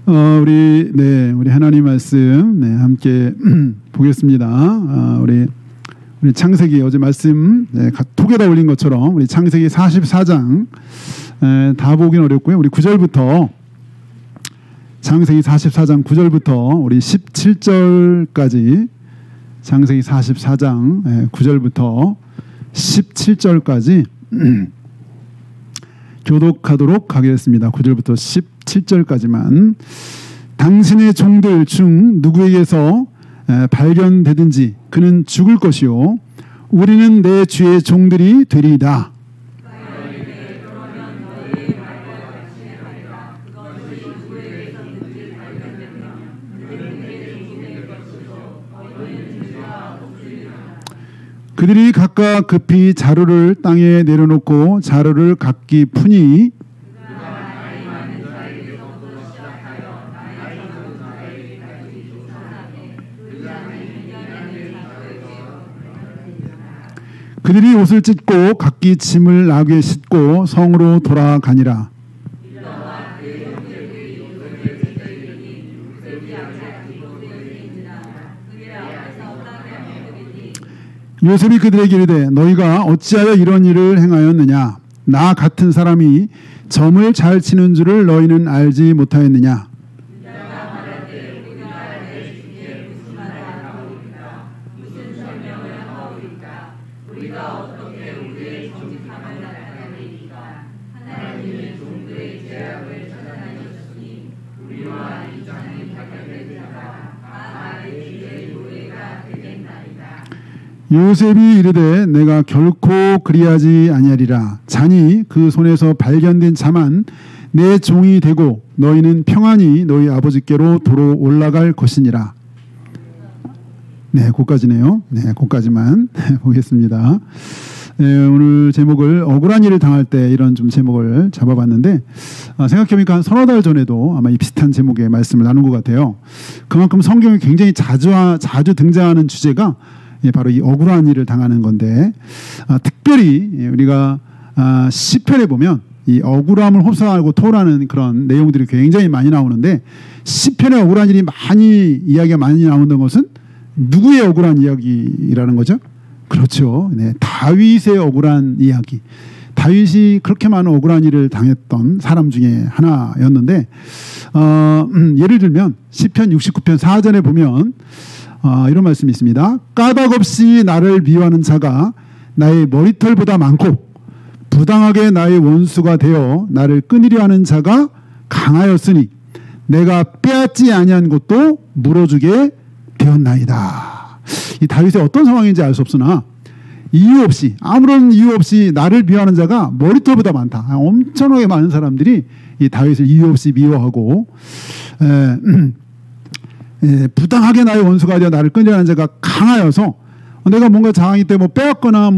우리 하나님 말씀 함께 보겠습니다. 우리 창세기 어제 말씀 톡에다 올린 것처럼 우리 창세기 44장 다 보긴 어렵고요. 우리 9절부터 창세기 44장 9절부터 우리 17절까지 창세기 44장 9절부터 17절까지 교독하도록 하겠습니다. 9절부터 17절까지만. 당신의 종들 중 누구에게서 발견되든지 그는 죽을 것이요 우리는 내 주의 종들이 되리이다. 그들이 각각 급히 자루를 땅에 내려놓고 자루를 각기 푸니 그들이 옷을 찢고 각기 짐을 나귀에 싣고 성으로 돌아가니라. 요셉이 그들에게 이르되 너희가 어찌하여 이런 일을 행하였느냐? 나 같은 사람이 점을 잘 치는 줄을 너희는 알지 못하였느냐? 요셉이 이르되 내가 결코 그리하지 아니하리라. 자니 그 손에서 발견된 자만 내 종이 되고 너희는 평안히 너희 아버지께로 도로 올라갈 것이니라. 네, 거기까지네요. 네, 거기까지만 보겠습니다. 오늘 제목을 억울한 일을 당할 때 이런 좀 제목을 잡아봤는데 생각해보니까 한 서너 달 전에도 아마 이 비슷한 제목의 말씀을 나눈 것 같아요. 그만큼 성경에 굉장히 자주 등장하는 주제가 바로 이 억울한 일을 당하는 건데 특별히 우리가 시편에 보면 이 억울함을 흡수하고 토하는 그런 내용들이 굉장히 많이 나오는데 시편에 억울한 일이 이야기가 많이 나오는 것은 누구의 억울한 이야기라는 거죠? 그렇죠. 네, 다윗의 억울한 이야기. 다윗이 그렇게 많은 억울한 일을 당했던 사람 중에 하나였는데 예를 들면 시편 69편 4절에 보면 이런 말씀이 있습니다. 까닭없이 나를 미워하는 자가 나의 머리털보다 많고 부당하게 나의 원수가 되어 나를 끊으려 하는 자가 강하였으니 내가 빼앗지 아니한 것도 물어주게 되었나이다. 이 다윗의 어떤 상황인지 알 수 없으나 이유 없이 아무런 이유 없이 나를 미워하는 자가 머리털보다 많다. 엄청나게 많은 사람들이 이 다윗을 이유 없이 미워하고 부당하게 나의 원수가 되어 나를 끊으려 하는 자가 강하여서 내가 뭔가 장이 때 빼앗거나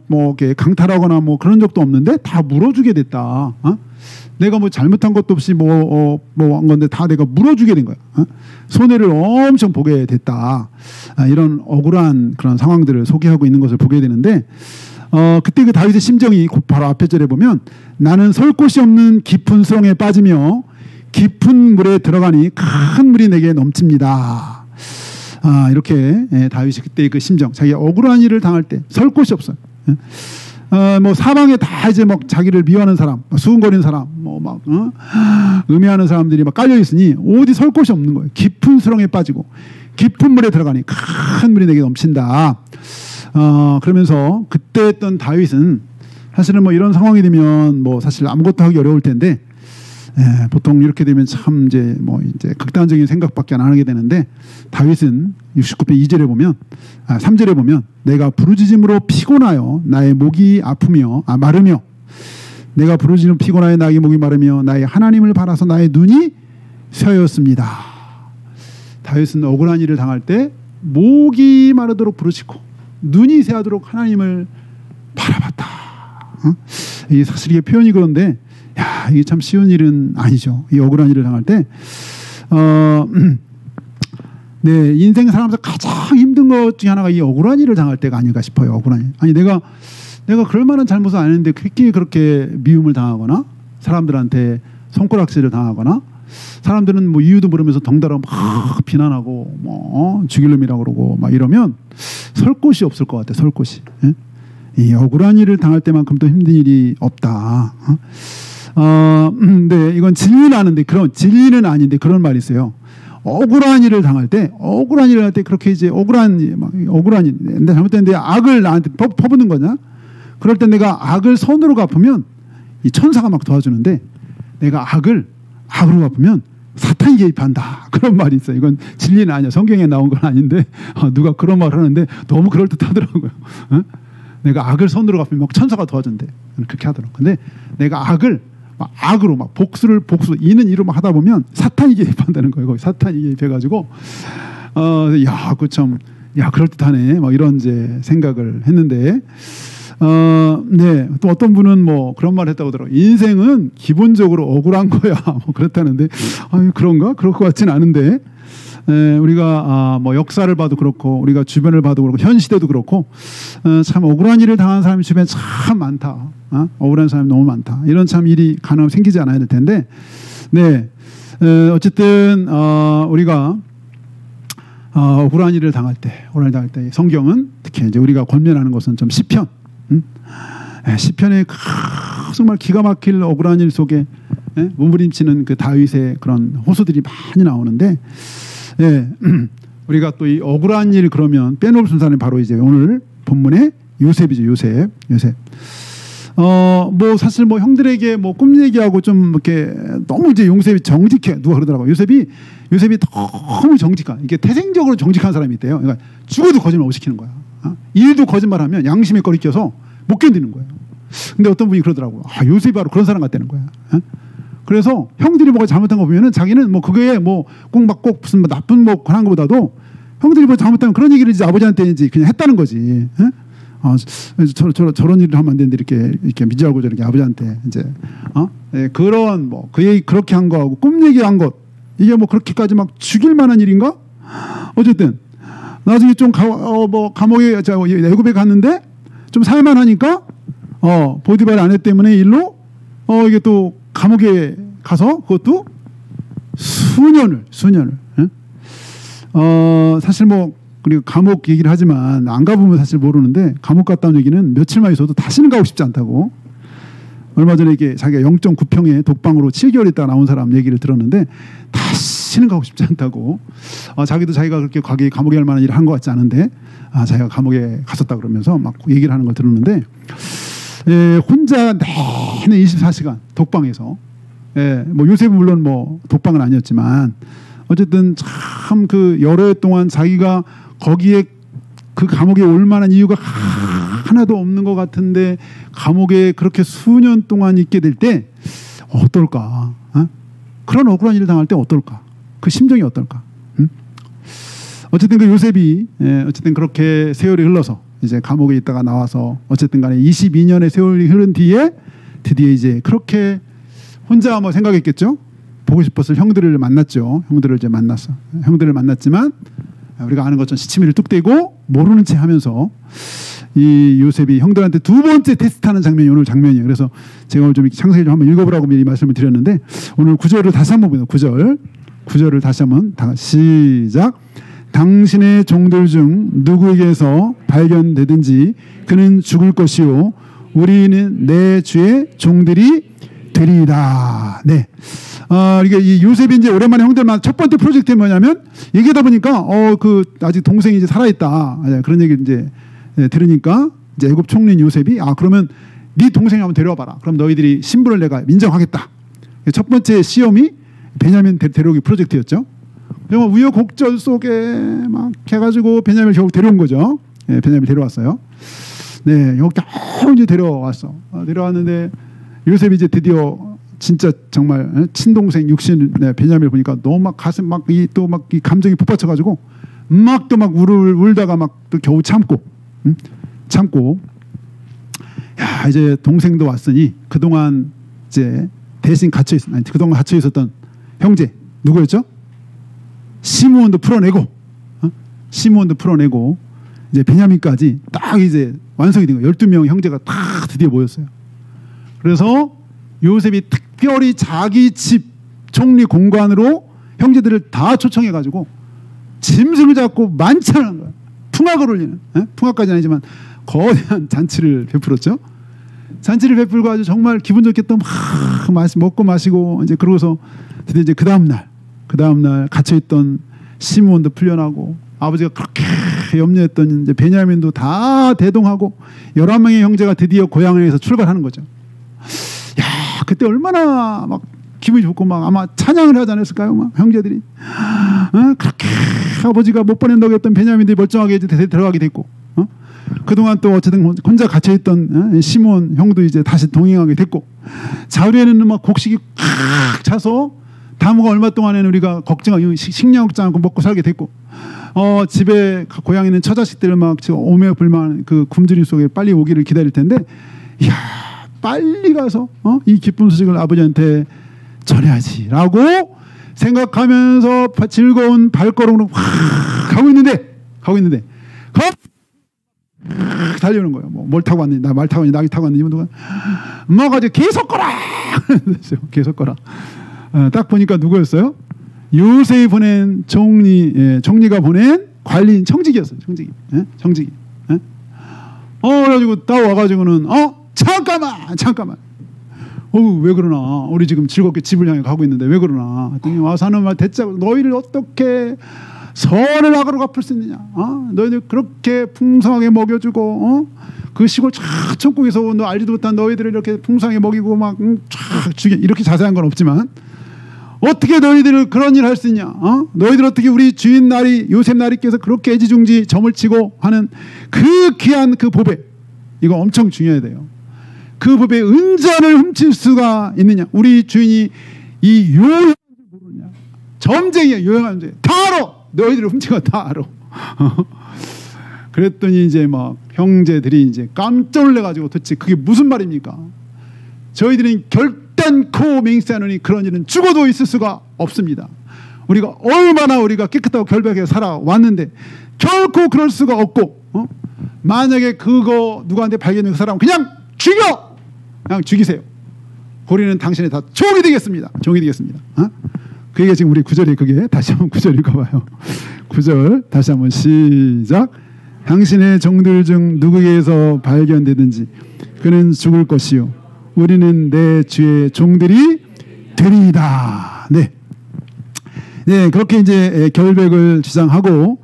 이렇게 강탈하거나 그런 적도 없는데 다 물어주게 됐다. 내가 잘못한 것도 없이 한 건데 다 내가 물어주게 된 거야. 손해를 엄청 보게 됐다. 이런 억울한 그런 상황들을 소개하고 있는 것을 보게 되는데 그때 그 다윗의 심정이 바로 앞에 절에 보면 나는 설 곳이 없는 깊은 수렁에 빠지며 깊은 물에 들어가니 큰 물이 내게 넘칩니다. 이렇게 다윗이 그때 그 심정, 자기가 억울한 일을 당할 때 설 곳이 없어요. 사방에 다 이제 자기를 미워하는 사람, 수군거리는 사람, 음해하는 사람들이 깔려 있으니 어디 설 곳이 없는 거예요. 깊은 수렁에 빠지고 깊은 물에 들어가니 큰 물이 내게 넘친다. 그러면서 그때 했던 다윗은 사실은 이런 상황이 되면 사실 아무것도 하기 어려울 텐데. 보통 이렇게 되면 참 이제 극단적인 생각밖에 안 하게 되는데 다윗은 69편 2절에 보면 3절에 보면 내가 부르짖음으로 피곤하여 나의 목이 아프며 마르며 내가 부르짖음으로 피곤하여 나의 목이 마르며 나의 하나님을 바라서 나의 눈이 쇠하였습니다. 다윗은 억울한 일을 당할 때 목이 마르도록 부르짖고 눈이 쇠하도록 하나님을 바라봤다. 이게 사실 이게 표현이 그런데 이게 참 쉬운 일은 아니죠. 이 억울한 일을 당할 때, 인생 살아가면서 가장 힘든 것 중에 하나가 이 억울한 일을 당할 때가 아닐까 싶어요. 억울한 일. 아니 내가 그럴 만한 잘못을 안 했는데 그렇게 미움을 당하거나 사람들한테 손가락질을 당하거나 사람들은 뭐 이유도 모르면서 덩달아 막 비난하고 뭐 죽일 놈이라고 그러고 막 이러면 설 곳이 없을 것 같아. 설 곳이. 예? 이 억울한 일을 당할 때만큼 또 힘든 일이 없다. 근데 이건 진리는 아닌데 그런 말이 있어요. 억울한 일을 당할 때 그렇게 이제 억울한 일, 내 잘못됐는데 악을 나한테 퍼붓는 거냐? 그럴 때 내가 악을 선으로 갚으면 이 천사가 막 도와주는데 내가 악으로 갚으면 사탄이 개입한다. 그런 말이 있어요. 이건 진리는 아니야. 성경에 나온 건 아닌데 누가 그런 말을 하는데 너무 그럴듯하더라고요. 어? 내가 악을 선으로 갚으면 막 천사가 도와준대. 그렇게 하더라고. 근데 내가 악으로 막 복수 이는 이로 막 하다 보면 사탄이 개입한다는 거예요. 거기 사탄이 개입해가지고 그럴듯하네. 막 이런 이제 생각을 했는데 네. 또 어떤 분은 뭐 그런 말 했다고 하더라고요. 인생은 기본적으로 억울한 거야. 뭐 그렇다는데 그런가? 그럴 것 같진 않은데 우리가 뭐 역사를 봐도 그렇고 우리가 주변을 봐도 그렇고 현 시대도 그렇고 참 억울한 일을 당한 사람이 주변에 참 많다. 억울한 사람이 너무 많다. 이런 참 일이 가능하면 생기지 않아야 될 텐데 네. 어쨌든 우리가 억울한 일을 당할 때 성경은 특히 이제 우리가 권면하는 것은 좀 시편. 시편에 정말 기가 막힐 억울한 일 속에 몸부림치는 그 다윗의 그런 호소들이 많이 나오는데 우리가 또 이 억울한 일 그러면 빼놓을 사람이 바로 이제 오늘 본문의 요셉이죠. 요셉. 뭐 사실 뭐 형들에게 뭐 꿈 얘기하고 좀 이렇게 너무 이제 요셉이 정직해. 누가 그러더라고요. 요셉이 너무 정직한. 이게 태생적으로 정직한 사람이 있대요. 그러니까 죽어도 거짓말 못 시키는 거야. 일도 거짓말하면 양심에 거리껴서 못 견디는 거예요. 근데 어떤 분이 그러더라고요. 요셉이 바로 그런 사람 같다는 거야. 그래서 형들이 뭐가 잘못한 거 보면은 자기는 뭐 그게 뭐 꼭 무슨 나쁜 뭐 하는 것보다도 형들이 뭐 잘못하면 그런 얘기를 이제 아버지한테 이제 그냥 했다는 거지. 저런 일을 하면 안 되는데 이렇게 미지알고 저렇게 아버지한테 이제 그런 뭐 그 얘기 그렇게 한 거하고 꿈 얘기한 것 이게 뭐 그렇게까지 막 죽일 만한 일인가? 어쨌든 나중에 좀 감옥에 애굽에 갔는데 좀 살만하니까 보디발 아내 때문에 일로 이게 또 감옥에 가서 그것도 수년을 사실 뭐 그리고 감옥 얘기를 하지만 안 가보면 사실 모르는데 감옥 갔다 온 얘기는 며칠만 있어도 다시는 가고 싶지 않다고. 얼마 전에 이게 자기가 0.9평의 독방으로 7개월 있다가 나온 사람 얘기를 들었는데 다시는 가고 싶지 않다고. 자기가 그렇게 감옥에 갈 만한 일을 한 것 같지 않은데 자기가 감옥에 갔었다 그러면서 막 얘기를 하는 걸 들었는데 혼자 내내 24시간 독방에서 뭐 요셉은 물론 뭐 독방은 아니었지만 어쨌든 참 그 여러 해 동안 자기가 거기에 그 감옥에 올 만한 이유가 하나도 없는 것 같은데 감옥에 그렇게 수년 동안 있게 될 때 어떨까? 그런 억울한 일을 당할 때 어떨까? 그 심정이 어떨까? 어쨌든 그 요셉이 어쨌든 그렇게 세월이 흘러서 이제 감옥에 있다가 나와서 어쨌든 간에 22년의 세월이 흐른 뒤에 드디어 이제 그렇게 혼자 뭐 생각했겠죠? 보고 싶었을 형들을 만났죠. 형들을 만났지만 우리가 아는 것처럼 시치미를 뚝 떼고 모르는 채 하면서 이 요셉이 형들한테 두 번째 테스트하는 장면이 오늘 장면이에요. 그래서 제가 오늘 좀 창세기 좀 한번 읽어보라고 미리 말씀을 드렸는데 오늘 9절을 다시 한번 보세요. 9절을 다시 한번 시작. 당신의 종들 중 누구에게서 발견되든지 그는 죽을 것이요 우리는 내 주의 종들이 되리이다. 네. 이게 이 요셉이 이제 오랜만에 형들만 첫 번째 프로젝트가 뭐냐면 얘기하다 보니까 그 아직 동생이 이제 살아있다. 그런 얘기를 이제 들으니까 이제 애굽 총리인 요셉이 그러면 네 동생 한번 데려와 봐라. 그럼 너희들이 신분을 내가 인정하겠다. 첫 번째 시험이 베냐민 데려오기 프로젝트였죠. 정말 우여곡절 속에 막 해가지고 베냐민을 결국 데려온 거죠. 베냐민 데려왔어요. 네, 여기 이제 데려왔어. 데려왔는데 요셉이 이제 드디어 진짜 정말 친동생 육신 베냐민을 보니까 너무 막 가슴 막 이 감정이 북받쳐가지고 막 또 막 울다가 막 또 겨우 참고 야 이제 동생도 왔으니 그동안 이제 대신 그동안 갇혀 있었던 형제 누구였죠? 시므온도 풀어내고 이제 베냐민까지 딱 이제 완성이 된 거예요. 12명 형제가 딱 드디어 모였어요. 그래서 요셉이 특별히 자기 집 부총리 공관으로 형제들을 다 초청해가지고 짐승을 잡고 만찬하는 거야. 풍악을 올리는, 풍악까지는 아니지만 거대한 잔치를 베풀었죠. 잔치를 베풀고 아주 정말 기분 좋게 또 막 먹고 마시고 이제 그러고서 드디어 이제 그 다음날 갇혀있던 시므온도 풀려나고 아버지가 그렇게 염려했던 이제 베냐민도 다 대동하고 11명의 형제가 드디어 고향을 향해서 출발하는 거죠. 야, 그때 얼마나 막 기분이 좋고 막 아마 찬양을 하지 않았을까요? 막 형제들이 그렇게 아버지가 못 보낸다고 했던 베냐민들이 멀쩡하게 이제 들어가게 됐고, 그동안 또 어쨌든 혼자 갇혀있던 시몬 형도 이제 다시 동행하게 됐고, 자루에는 막 곡식이 꽉 차서 다음과 얼마 동안에는 우리가 걱정하고 식량 걱정 않고 먹고 살게 됐고, 집에 고향에 있는 처자식들을 막 오매불만 그 굶주림 속에 빨리 오기를 기다릴 텐데, 이야, 빨리 가서 이 기쁜 소식을 아버지한테 전해야지라고 생각하면서 즐거운 발걸음으로 확 가고 있는데 달려오는 거예요. 뭐 뭘 타고 왔니? 나 말 타고 왔니? 낙이 타고 왔니? 누가 뭐 가지고 계속 거라. 계속 거라. 딱 보니까 누구였어요? 요셉이 보낸 총리가 보낸 관리인 청직이었어요. 청직이. 그래가지고 딱 와가지고는 잠깐만. 왜 그러나? 우리 지금 즐겁게 집을 향해 가고 있는데 왜 그러나? 했더니 와서 하는 말 대자고 너희를 어떻게 선을 악으로 갚을 수 있느냐? 너희들 그렇게 풍성하게 먹여주고 그 시골 천국에서 너 알지도 못한 너희들을 이렇게 풍성하게 먹이고 막 죽여 이렇게 자세한 건 없지만 어떻게 너희들을 그런 일 할 수 있냐? 너희들 어떻게 우리 주인 나리 요셉 나리께서 그렇게 애지중지 점을 치고 하는 그 귀한 그 보배, 이거 엄청 중요해야 돼요. 그 법의 은전을 훔칠 수가 있느냐? 우리 주인이 이 요양을 모르느냐? 점쟁이야. 요양하는 죄 다 알아. 너희들을 훔친 거 다 알아. 그랬더니 이제 막 형제들이 이제 깜짝 놀래가지고 도대체 그게 무슨 말입니까? 저희들은 결단코 맹세하노니 그런 일은 죽어도 있을 수가 없습니다. 우리가 얼마나 우리가 깨끗하고 결백하게 살아왔는데 결코 그럴 수가 없고, 만약에 그거 누구한테 발견된 그 사람은 그냥 죽이세요. 우리는 당신의 다 종이 되겠습니다. 그 얘기가 지금 우리 9절에 그게 다시 한번 9절 읽어봐요. 9절 다시 한번 시작. 당신의 종들 중 누구에게서 발견되든지 그는 죽을 것이요 우리는 내 주의 종들이 되리이다. 네, 그렇게 이제 결백을 주장하고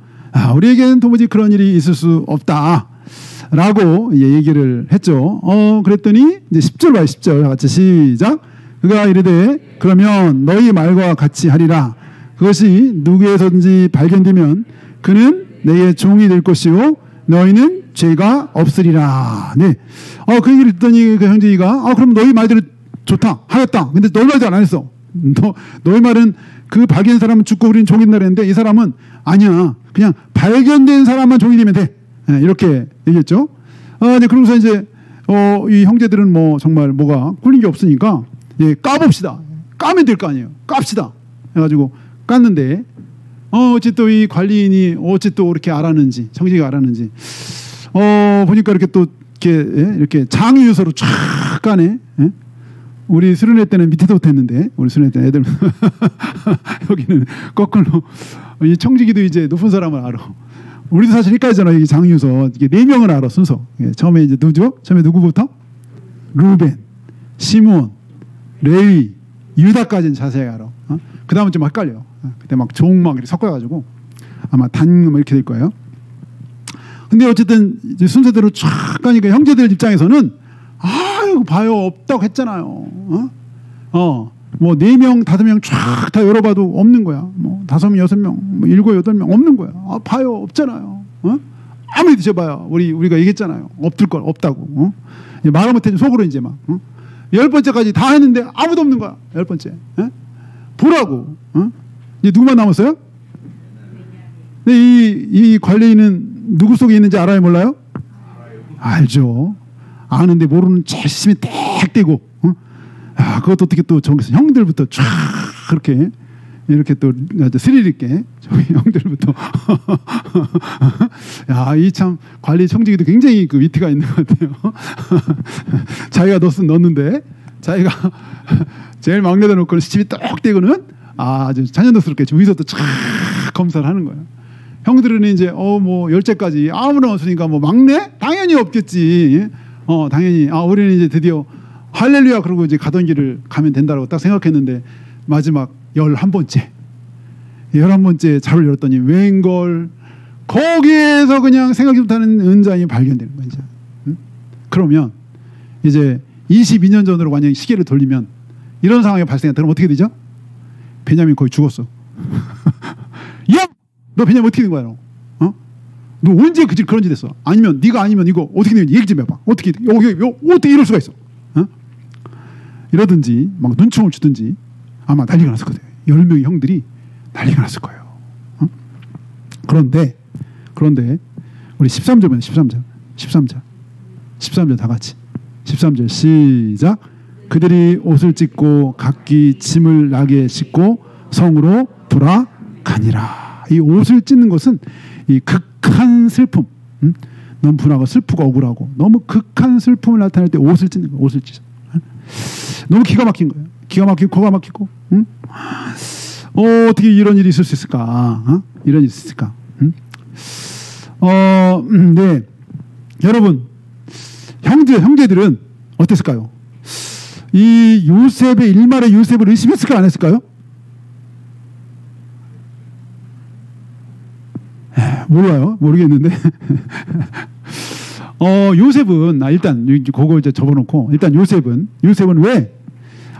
우리에게는 도무지 그런 일이 있을 수 없다. 라고 얘기를 했죠. 그랬더니 이제 10절 봐요. 10절 같이 시작. 그가 이르되 그러면 너희 말과 같이 하리라. 그것이 누구에서든지 발견되면 그는 내게 종이 될 것이요 너희는 죄가 없으리라. 네. 그 얘기를 듣더니 그 형제가 그럼 너희 말대로 좋다 하였다. 근데 너희 말대로 안 했어. 너희 말은 그 발견된 사람은 죽고 우리는 종이 된다 그랬는데 이 사람은 아니야. 그냥 발견된 사람만 종이 되면 돼. 이렇게 얘기했죠. 그러면서 이제 이 형제들은 뭐 정말 뭐가 꿀린 게 없으니까 까봅시다. 까면 될 거 아니에요. 깝시다. 해가지고 깠는데 어찌 또 이 관리인이 어찌 또 이렇게 알았는지 청지기가 알았는지 보니까 이렇게 또 이렇게 장유유서로 쫙 까네. 우리 수련회 때는 밑에도 못했는데 우리 수련회 때 애들 여기는 거꾸로 이 청지기도 이제 높은 사람을 알아. 우리도 사실 헷갈리잖아. 이 장유서 이게 4명을 알아 순서. 처음에 이제 누구죠? 처음에 누구부터? 루벤, 시므온, 레위, 유다까지는 자세히 알아. 그 다음은 좀 헷갈려. 그때 막 종 막 이렇게 섞어가지고 아마 단 이렇게 될 거예요. 근데 어쨌든 이제 순서대로 쫙 가니까 형제들 입장에서는 이거 봐요 없다고 했잖아요. 뭐 4명, 5명 쫙 다 열어봐도 없는 거야. 뭐 5명, 6명, 뭐 7, 8명 없는 거야. 봐요 없잖아요. 아무리 드셔봐요. 우리가 얘기했잖아요. 없다고. 말을 못해도 속으로 이제 막 10번째까지 다 했는데 아무도 없는 거야. 10번째. 보라고. 이제 누구만 남았어요? 근데 이 관리인은 누구 속에 있는지 알아요, 몰라요? 알죠. 아는데 모르는 재심이 딱 떼고. 그것도 어떻게 또 저기서 형들부터 쫙 그렇게 이렇게 또 스릴 있게 저희 형들부터 이 참 관리 청지기도 굉장히 그 위트가 있는 것 같아요. 자기가 넣었는데 자기가 제일 막내다 놓고는 시집이 똑 떼고는 아주 자녀스럽게 의사도 쫙 검사를 하는 거예요. 형들은 이제 뭐 열째까지 아무나 없으니까 뭐 막내 당연히 없겠지. 당연히 우리는 이제 드디어 할렐루야 그러고 이제 가던 길을 가면 된다라고 딱 생각했는데 마지막 11번째 자를 열었더니 웬걸 거기에서 그냥 생각지 못하는 은장이 발견되는 거예요. 이제. 그러면 이제 22년 전으로 완전히 시계를 돌리면 이런 상황이 발생했다. 그럼 어떻게 되죠? 베냐민 거의 죽었어. 야! 너 베냐민 어떻게 된 거야? 너 언제 그런 짓 했어? 아니면 네가 아니면 이거 어떻게 되는지 얘기 좀 해봐. 어떻게 어떻게 이럴 수가 있어? 이러든지 막 눈총을 주든지 아마 난리가 났을 거예요. 10명의 형들이 난리가 났을 거예요. 그런데 우리 13절만 13절 다 같이 13절 시작. 그들이 옷을 찢고 각기 짐을 나게 싣고 성으로 돌아가니라. 이 옷을 찢는 것은 이 극한 슬픔, 너무 분하고 슬프고 억울하고 너무 극한 슬픔을 나타낼 때 옷을 찢는 거예요. 옷을 찢어. 너무 기가 막힌 거예요. 기가 막히고 코가 막히고 어떻게 이런 일이 있을 수 있을까? 이런 일이 있을까? 네, 여러분 형제들은 어땠을까요? 이 요셉의 일말의 요셉을 의심했을까 안 했을까요? 몰라요. 모르겠는데. 요셉은 일단 그거 이제 접어놓고 일단 요셉은 왜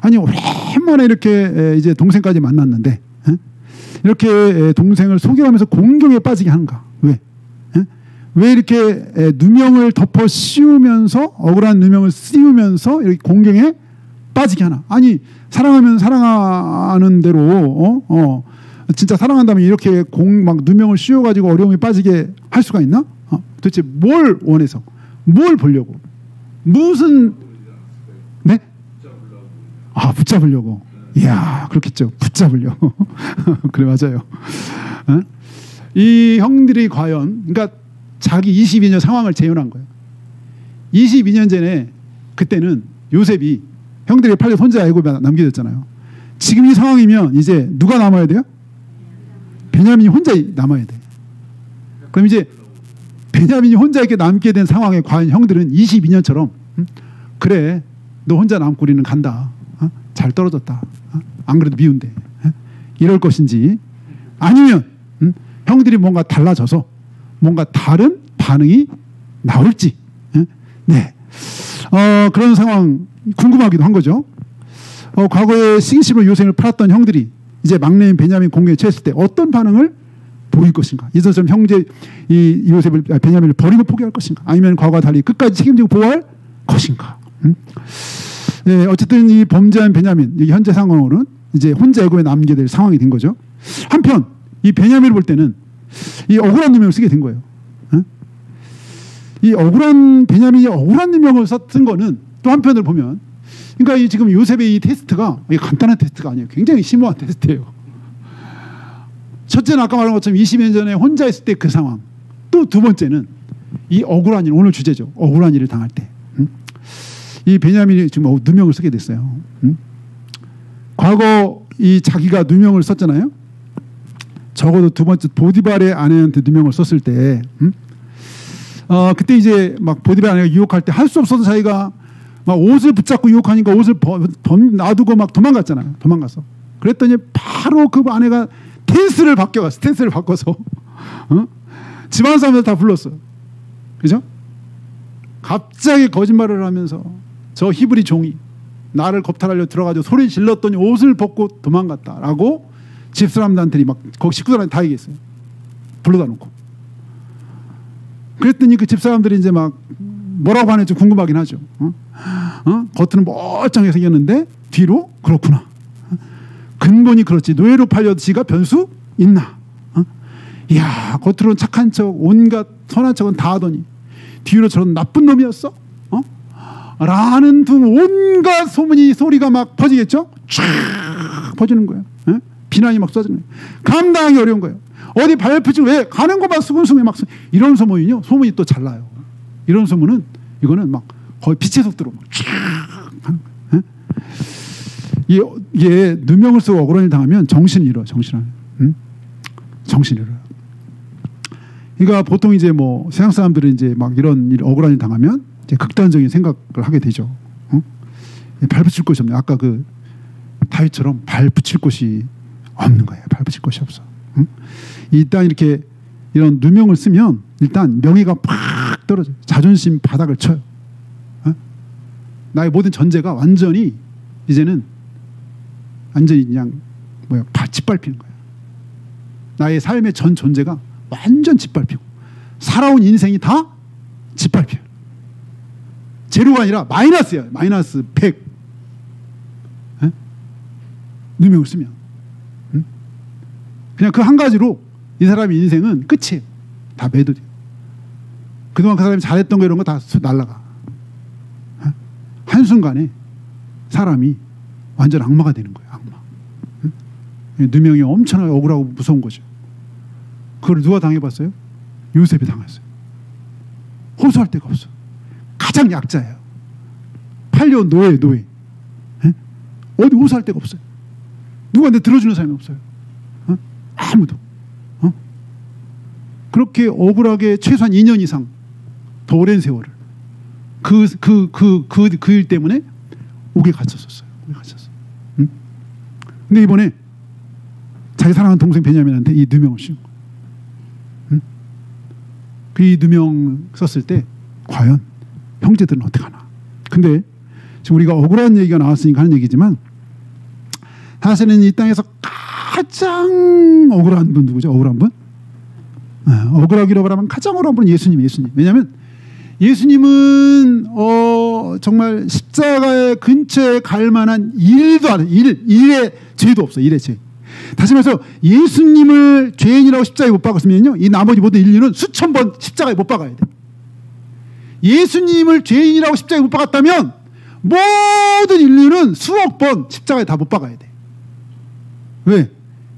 아니 오랜만에 이렇게 이제 동생까지 만났는데 이렇게 동생을 속여가면서 공경에 빠지게 하는가? 왜 이렇게 누명을 덮어 씌우면서 억울한 누명을 씌우면서 이렇게 공경에 빠지게 하나? 아니 사랑하면 사랑하는 대로 진짜 사랑한다면 이렇게 막 누명을 씌워가지고 어려움에 빠지게 할 수가 있나? 도대체 뭘 원해서 뭘 보려고 무슨 네? 붙잡으려고. 이야 그렇겠죠. 붙잡으려고. 그래 맞아요. 이 형들이 과연 그러니까 자기 22년 상황을 재현한 거예요. 22년 전에 그때는 요셉이 형들이 팔려 혼자 애굽에 남겨졌잖아요. 지금 이 상황이면 이제 누가 남아야 돼요? 베냐민이 혼자 남아야 돼. 그럼 이제 베냐민이 혼자 이렇게 남게 된 상황에 과연 형들은 22년처럼 그래 너 혼자 남고 우리는 간다. 잘 떨어졌다. 안 그래도 미운데. 이럴 것인지 아니면 형들이 뭔가 달라져서 뭔가 다른 반응이 나올지. 네. 그런 상황 궁금하기도 한 거죠. 과거에 시기심으로 요셉을 팔았던 형들이 이제 막내인 베냐민 공격에 처했을 때 어떤 반응을 보일 것인가? 이처럼 형제 이 요셉을 베냐민을 버리고 포기할 것인가? 아니면 과거와 달리 끝까지 책임지고 보호할 것인가? 네, 어쨌든 이 범죄한 베냐민 현재 상황으로는 이제 혼자 애굽에 남게 될 상황이 된 거죠. 한편 이 베냐민을 볼 때는 이 억울한 누명을 쓰게 된 거예요. 이 억울한 베냐민이 억울한 누명을 쓴 거는 또 한편으로 보면 그러니까 이 지금 요셉의 이 테스트가 간단한 테스트가 아니에요. 굉장히 심오한 테스트예요. 첫째는 아까 말한 것처럼 20년 전에 혼자 있을 때 그 상황. 또 두 번째는 이 억울한 일, 오늘 주제죠. 억울한 일을 당할 때. 이 베냐민이 지금 누명을 쓰게 됐어요. 과거 이 자기가 누명을 썼잖아요. 적어도 두 번째 보디발의 아내한테 누명을 썼을 때 그때 이제 막 보디발 아내가 유혹할 때 할 수 없어서 자기가 막 옷을 붙잡고 유혹하니까 옷을 놔두고 막 도망갔잖아요. 도망갔어. 그랬더니 바로 그 아내가 스탠스를 바꿔서 집안 사람들 다 불렀어. 그죠? 갑자기 거짓말을 하면서 저 히브리 종이 나를 겁탈하려 들어가지고 소리 질렀더니 옷을 벗고 도망갔다라고 집사람들한테 막 거기 식구들한테 다 얘기했어요. 불러다 놓고. 그랬더니 그 집사람들이 이제 막 뭐라고 하는지 궁금하긴 하죠. 겉으로는 멀쩡하게 생겼는데 뒤로 그렇구나. 근본이 그렇지. 노예로 팔려도 지가 변수 있나? 이야 겉으로는 착한 척 온갖 선한 척은 다 하더니 뒤로 저런 나쁜 놈이었어? 라는 등 온갖 소리가 막 퍼지겠죠? 쫙 퍼지는 거예요. 비난이 막 쏟아지는 거예요. 감당하기 어려운 거예요. 어디 발표지 왜 가는 것만 수근수근 막 이런 소문이요. 소문이 또 잘 나요. 이런 소문은 이거는 막 거의 빛의 속도로 막 쫙 하는 거예요. 이게 누명을 쓰고 억울한 일 당하면 정신을 잃어요. 정신을. 정신을 잃어요. 그러니까 보통 이제 뭐 세상 사람들은 이제 막 이런 일, 억울한 일 당하면 이제 극단적인 생각을 하게 되죠. 발 붙일 곳이 없네. 아까 그 다윗처럼 발 붙일 곳이 없는 거예요. 발 붙일 곳이 없어. 일단 이렇게 이런 누명을 쓰면 일단 명예가 팍 떨어져요. 자존심 바닥을 쳐요. 나의 모든 전제가 완전히 이제는 완전히 그냥 짓밟히는 거예요. 나의 삶의 전 존재가 완전 짓밟히고 살아온 인생이 다 짓밟혀요. 제로가 아니라 마이너스예요. 마이너스 100. 누명을 쓰면 그냥 그 한 가지로 이 사람의 인생은 끝이에요. 다 매도돼요. 그동안 그 사람이 잘했던 거 이런 거 다 날라가. 한순간에 사람이 완전 악마가 되는 거예요. 악마. 누명이 엄청나게 억울하고 무서운 거죠. 그걸 누가 당해봤어요? 요셉이 당했어요. 호소할 데가 없어. 가장 약자예요. 팔려온 노예. 어디 호소할 데가 없어요. 누구한테 들어주는 사람이 없어요. 아무도. 그렇게 억울하게 최소한 2년 이상 더 오랜 세월을 그 일 때문에 옥에 갇혔었어요. 근데 이번에 자기 사랑하는 동생 베냐민한테 이 누명을 씌운 거예요. 그 누명 썼을 때 과연 형제들은 어떻게 하나. 근데 지금 우리가 억울한 얘기가 나왔으니까 하는 얘기지만 사실은 이 땅에서 가장 억울한 분 누구죠? 억울한 분? 억울하기로 말하면 가장 억울한 분은 예수님. 왜냐하면 예수님은 정말 십자가의 근처에 갈 만한 일도 안 해요. 일의 죄도 없어요. 일의 죄. 다시 말해서 예수님을 죄인이라고 십자가에 못 박았으면요, 이 나머지 모든 인류는 수천 번 십자가에 못 박아야 돼. 예수님을 죄인이라고 십자가에 못 박았다면 모든 인류는 수억 번 십자가에 다 못 박아야 돼. 왜?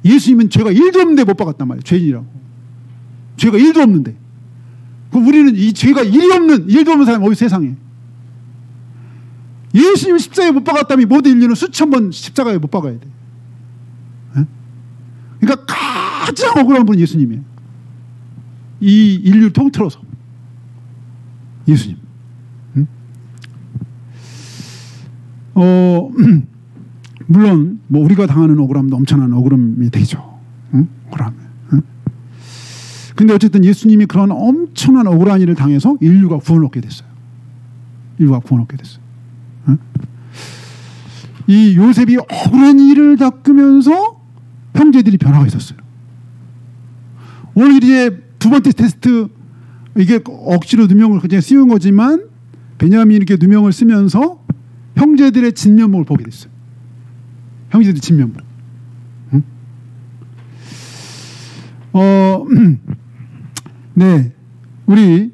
예수님은 죄가 1도 없는데 못 박았단 말이에요. 죄인이라고. 죄가 1도 없는데. 그럼 우리는 이 죄가 1도 없는 사람이 어디 세상에. 예수님 십자가에 못 박았다면 모든 인류는 수천 번 십자가에 못 박아야 돼. 그러니까 가장 억울한 분은 예수님이에요. 이 인류를 통틀어서. 예수님. 물론 뭐 우리가 당하는 억울함도 엄청난 억울함이 되죠. 억울함. 근데 어쨌든 예수님이 그런 엄청난 억울한 일을 당해서 인류가 구원을 얻게 됐어요. 이 요셉이 억울한 일을 닦으면서 형제들이 변화가 있었어요. 오늘 이제 두 번째 테스트, 이게 억지로 누명을 그냥 씌운 거지만 베냐민이 이렇게 누명을 쓰면서 형제들의 진면목을 보게 됐어요. 형제들의 진면목. 네, 우리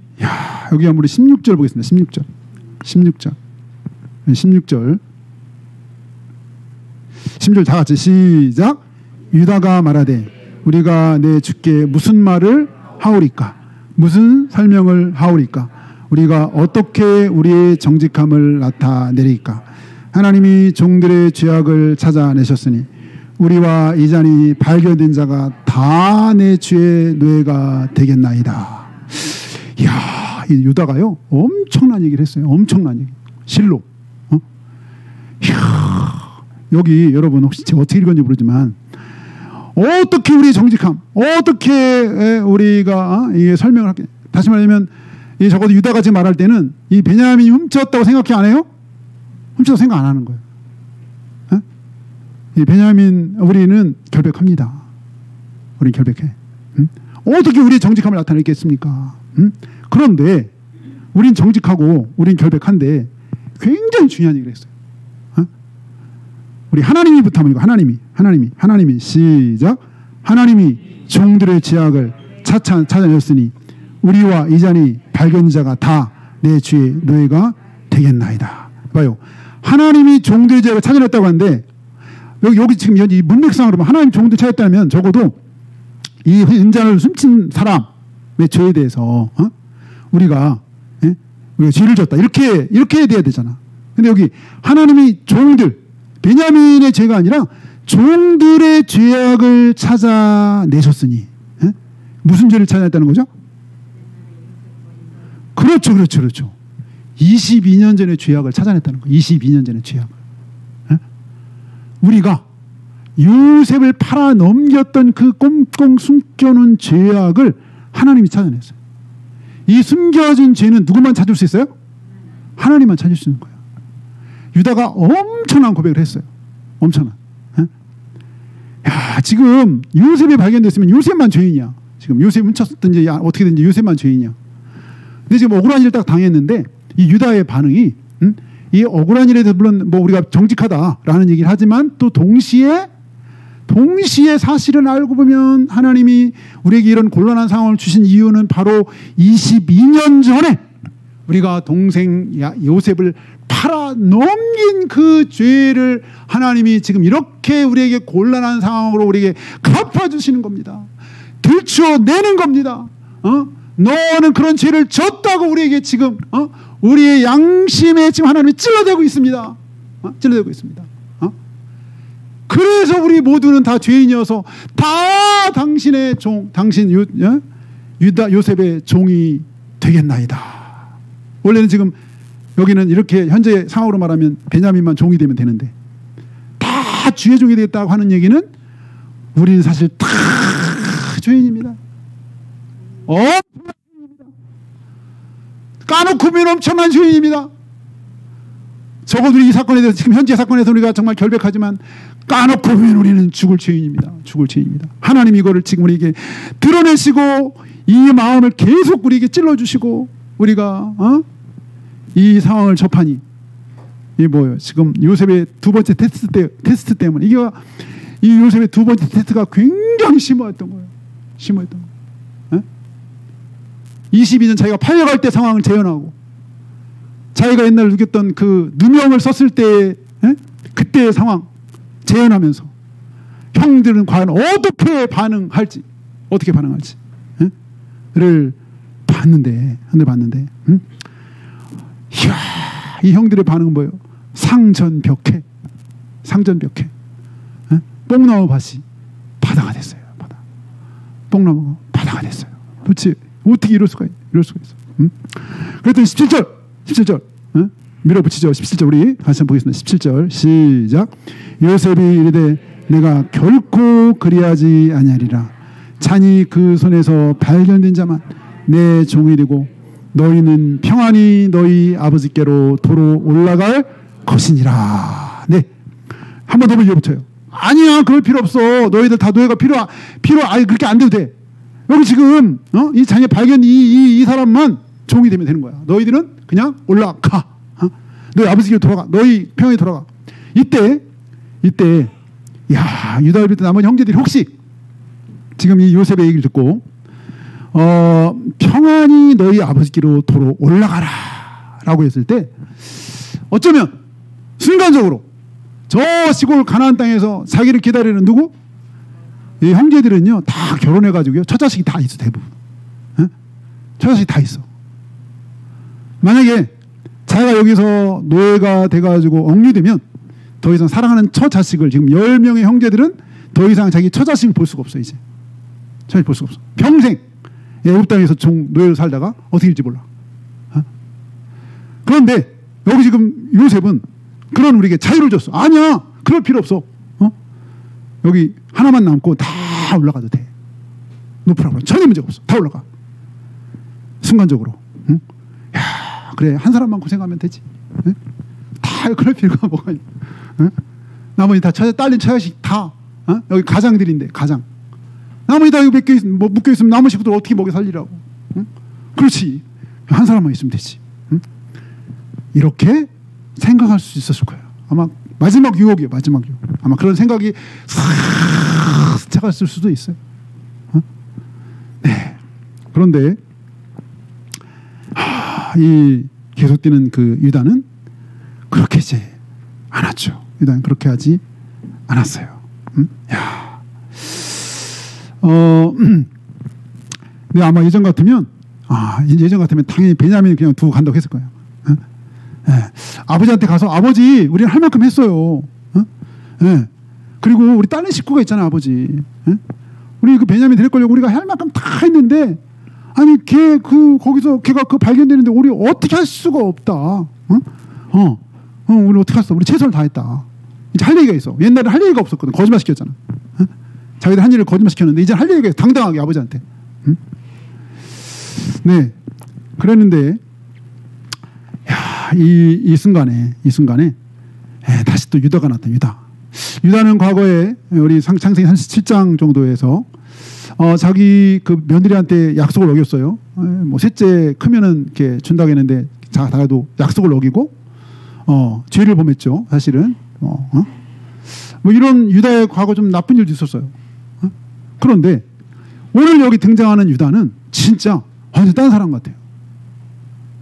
여기 한번 우리 16절 보겠습니다. 16절 다 같이 시작. 유다가 말하되 우리가 내 주께 무슨 말을 하오리까? 무슨 설명을 하오리까? 우리가 어떻게 우리의 정직함을 나타내리까? 하나님이 종들의 죄악을 찾아내셨으니 우리와 이 잔이 발견된 자가 다 내 주의 노예가 되겠나이다. 이야, 이 유다가요 엄청난 얘기를 했어요. 엄청난 얘기. 실로. 이야, 여기 여러분 혹시 제가 어떻게 읽었는지 모르지만 어떻게 우리의 정직함, 어떻게 우리가 이게 설명을 할게. 다시 말하면 이 적어도 유다가 지금 말할 때는 이 베냐민이 훔쳤다고 생각해 안 해요? 훔쳤다고 생각 안 하는 거예요. 이 베냐민 우리는 결백합니다. 우리는 결백해. 어떻게 우리의 정직함을 나타내겠습니까? 그런데 우린 정직하고 우린 결백한데 굉장히 중요한 얘기를 했어요. 우리 하나님이부터 한번 이거 하나님이 시작. 하나님이 종들의 죄악을 찾아냈으니 우리와 이 잔이 발견자가 다 내 주의 노예가 되겠나이다. 봐요. 하나님이 종들의 죄악을 찾아냈다고 하는데 여기 지금 이 문맥상으로 보면 하나님 종들 찾았다면 적어도 이 인자를 훔친 사람의 죄에 대해서 우리가 죄를 졌다 이렇게 돼야 되잖아. 근데 여기 하나님이 종들, 베냐민의 죄가 아니라 종들의 죄악을 찾아내셨으니, 에? 무슨 죄를 찾아냈다는 거죠? 그렇죠, 그렇죠, 그렇죠. 22년 전의 죄악을 찾아냈다는 거예요. 22년 전의 죄악을. 에? 우리가 요셉을 팔아 넘겼던 그 꽁꽁 숨겨놓은 죄악을 하나님이 찾아냈어요. 이 숨겨진 죄는 누구만 찾을 수 있어요? 하나님만 찾을 수 있는 거예요. 유다가 엄청난 고백을 했어요. 엄청난. 에? 야, 지금 요셉이 발견됐으면 요셉만 죄인이야. 지금 요셉 훔쳤든지 어떻게든지 요셉만 죄인이야. 근데 지금 억울한 일을 딱 당했는데 이 유다의 반응이 이 억울한 일에 대해서 물론 뭐 우리가 정직하다라는 얘기를 하지만 또 동시에 사실은 알고 보면 하나님이 우리에게 이런 곤란한 상황을 주신 이유는 바로 22년 전에 우리가 동생 요셉을 팔아 넘긴 그 죄를 하나님이 지금 이렇게 우리에게 곤란한 상황으로 우리에게 갚아주시는 겁니다. 들추어내는 겁니다. 너는 그런 죄를 졌다고 우리에게 지금 우리의 양심에 지금 하나님이 찔러대고 있습니다. 찔러대고 있습니다. 그래서 우리 모두는 다 죄인이어서 다 당신의 종, 당신 유다 요셉의 종이 되겠나이다. 원래는 지금 여기는 이렇게 현재 상황으로 말하면 베냐민만 종이 되면 되는데 다 주의 종이 되겠다고 하는 얘기는 우리는 사실 다 죄인입니다. 엄청난 죄인입니다. 까놓고 보면 엄청난 죄인입니다. 적어도 이 사건에 대해서 지금 현재 사건에서 우리가 정말 결백하지만 까놓고 보면 우리는 죽을 죄인입니다. 죽을 죄인입니다. 하나님 이거를 지금 우리에게 드러내시고 이 마음을 계속 우리에게 찔러주시고 우리가 이 상황을 접하니 이게 뭐예요? 지금 요셉의 두 번째 테스트 때문에 이 요셉의 두 번째 테스트가 굉장히 심오했던 거예요. 심오했던 거예요. 22년 자기가 팔려갈 때 상황을 재현하고 자기가 옛날 느꼈던 그 누명을 썼을 때 그때의 상황 재현하면서 형들은 과연 어떻게 반응할지 를 봤는데 이야, 이 형들의 반응은 뭐예요? 상전벽해 뽕나무 밭이 바다가 됐어요. 뽕나무가 바다가 됐어요. 도대체 어떻게 이럴 수가 있어? 그랬더니 17절 밀어붙이죠. 17절 우리 다시 한번 보겠습니다. 17절 시작. 요셉이 이르되 내가 결코 그리하지 아니하리라. 잔이 그 손에서 발견된 자만 내 종이 되고 너희는 평안히 너희 아버지께로 도로 올라갈 것이니라. 네, 한 번 더 밀어붙여요. 아니야, 그럴 필요 없어. 너희들 다 노예가 아니 그렇게 안 돼도 돼. 여기 지금 이 자녀 발견 이 사람만 종이 되면 되는 거야. 너희들은 그냥 올라가. 너희 아버지께로 돌아가. 너희 평양에 돌아가. 이때 야, 유다를 비롯한 나머지 형제들이 혹시 지금 이 요셉의 얘기를 듣고 평안히 너희 아버지께로 도로 올라가라 라고 했을 때 어쩌면 순간적으로 저 시골 가나안 땅에서 자기를 기다리는 누구? 이 형제들은요 다 결혼해가지고요 첫 자식이 다 있어. 대부분 첫 자식이 다 있어. 만약에 자기가 여기서 노예가 돼가지고 억류되면 더 이상 사랑하는 첫 자식을 지금 10명의 형제들은 더 이상 자기 첫 자식을 볼 수가 없어. 이제 자식 볼 수가 없어. 평생 애굽 땅에서 노예로 살다가 어떻게 될지 몰라. 그런데 여기 지금 요셉은 그런 우리에게 자유를 줬어. 아니야, 그럴 필요 없어. 여기 하나만 남고 다 올라가도 돼. 높으라고 전혀 문제가 없어. 다 올라가. 순간적으로. 응? 야, 그래, 한 사람만 고생하면 되지. 응? 다 그럴 필요가 뭐가 있냐. 응? 나머지 다 딸린 처자식 다 여기 가장들인데 가장. 나머지 다 여기 묶여 있으면 나머지 식구들 어떻게 먹여 살리라고. 응? 그렇지. 한 사람만 있으면 되지. 응? 이렇게 생각할 수 있었을 거예요. 아마 마지막 유혹이에요. 마지막 유혹. 아마 그런 생각이 싹 스쳐갔을 수도 있어요. 네. 그런데 이 계속되는 그 유다는 그렇게 하지 않았죠. 유다는 그렇게 하지 않았어요. 야. 근데 아마 예전 같으면 당연히 베냐민을 그냥 두고 간다고 했을 거예요. 예. 아버지한테 가서 아버지 우리는 할 만큼 했어요. 예. 그리고 우리 다른 식구가 있잖아요, 아버지. 예? 우리 그 베냐민 데리고 우리가 할 만큼 다 했는데 아니 거기서 걔가 발견되는데 우리 어떻게 할 수가 없다. 우리 어떻게 했어? 우리 최선을 다했다. 이제 할 얘기가 있어. 옛날에 할 얘기가 없었거든. 거짓말 시켰잖아. 자기들 한 일을 거짓말 시켰는데 이제 할 얘기가 있어. 당당하게 아버지한테. 네, 그랬는데 이 순간에 다시 또 유다가 나타나. 유다는 과거에 우리 창세기 37장 정도에서 자기 그 며느리한테 약속을 어겼어요. 뭐 셋째 크면은 이렇게 준다고 했는데 다도 약속을 어기고 죄를 범했죠. 사실은 뭐 이런 유다의 과거 좀 나쁜 일도 있었어요. 그런데 오늘 여기 등장하는 유다는 진짜 완전 딴 사람 같아요.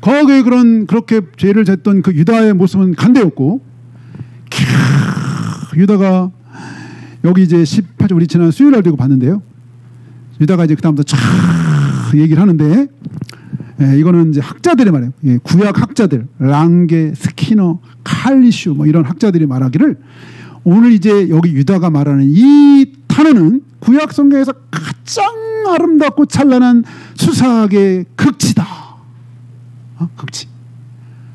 과거에 그렇게 죄를 졌던 그 유다의 모습은 간대였고, 유다가 여기 이제 18절 우리 지난 수요일 날 되고 봤는데요. 유다가 이제 그다음부터 쫙 얘기를 하는데, 이거는 이제 학자들의 말이에요. 구약 학자들, 랑게, 스키너, 칼리슈 뭐 이런 학자들이 말하기를 오늘 이제 여기 유다가 말하는 이 단어는 구약 성경에서 가장 아름답고 찬란한 수사학의 극치다. 극치.